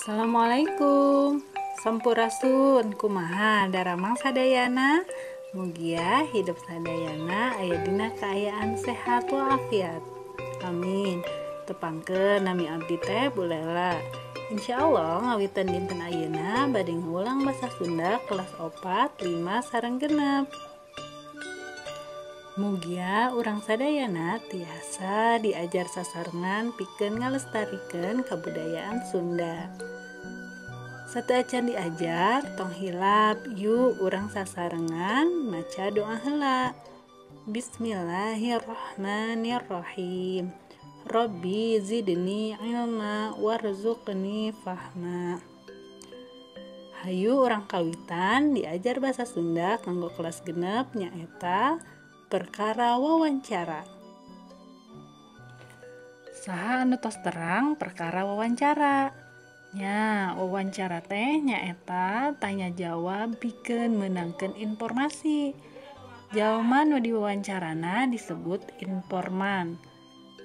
Assalamualaikum. Sampurasun kumaha daramang sadayana. Mugia hidup sadayana aya dina kaayaan sehat walafiat. Amin. Tepangkeun nami abdi teh Bu Lela. Insyaallah ngawitan dinten ayeuna bade ngulang basa Sunda kelas 4, 5 sareng genep. Mugia urang sadayana tiasa diajar sasarengan pikeun ngalestarikeun kabudayaan Sunda. Sateacan diajar tong hilap yuk urang sasarengan maca doa heula. Bismillahirrahmanirrahim. Robbi zidni ilma warzuqni fahma. Hayu urang kawitan diajar basa Sunda kanggo kelas genep nyaeta perkara wawancara. Saha anu tos terang perkara wawancara? Nya, wawancara teh nyaeta tanya jawab pikeun meunangkeun informasi. Jalma nu diwawancarana disebut informan.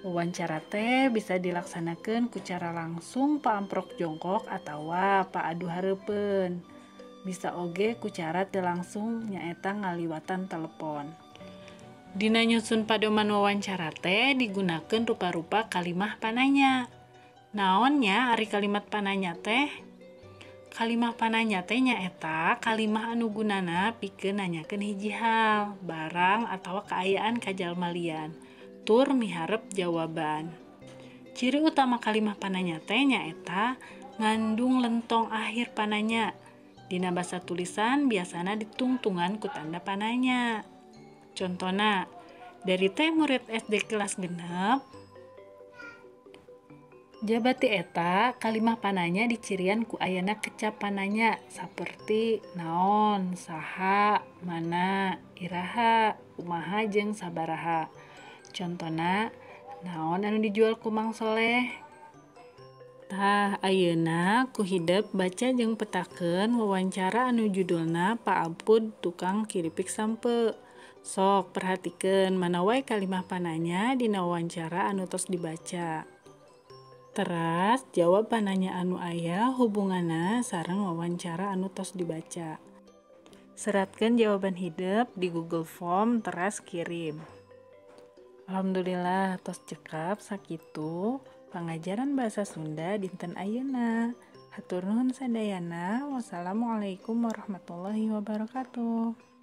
Wawancara teh bisa dilaksanakeun ku cara langsung paamprok jongkok atawa paadu hareupeun. Bisa oge ku cara teu langsung nyaeta ngaliwatan telepon. Dina nyusun padoman wawancara teh digunakeun rupa-rupa kalimah pananya. Naonnya ari kalimat pananya teh? Kalimah pananya teh nyaeta kalimah anu gunana pikeun nanyakeun hiji hal, barang atawa kaayaan ka jalma lian. Tur miharep jawaban. Ciri utama kalimah pananya teh nyaeta ngandung lentong akhir pananya. Dina basa tulisan biasana ditungtungan ku tanda pananya. Contona, dari teh murid SD kelas genep, jabati eta kalimah pananya dicirian ku ayana kecap pananya saperti naon, saha, mana, iraha, kumaha jeung sabaraha. Contona, naon anu dijual ku Mang Soleh? Tah ayeuna ku hidep baca jeung petakeun wawancara anu judulna Pak Apud tukang kiripik sampe. Sok perhatikeun mana wae kalimah pananya dina wawancara anu tos dibaca. Teras jawab pananya anu aya hubunganna sareng wawancara anu tos dibaca. Seratkeun jawaban hidep di Google Form teras kirim. Alhamdulillah tos cekap sakitu pangajaran basa Sunda dinten ayeuna. Hatur nuhun sadayana. Wassalamualaikum warahmatullahi wabarakatuh.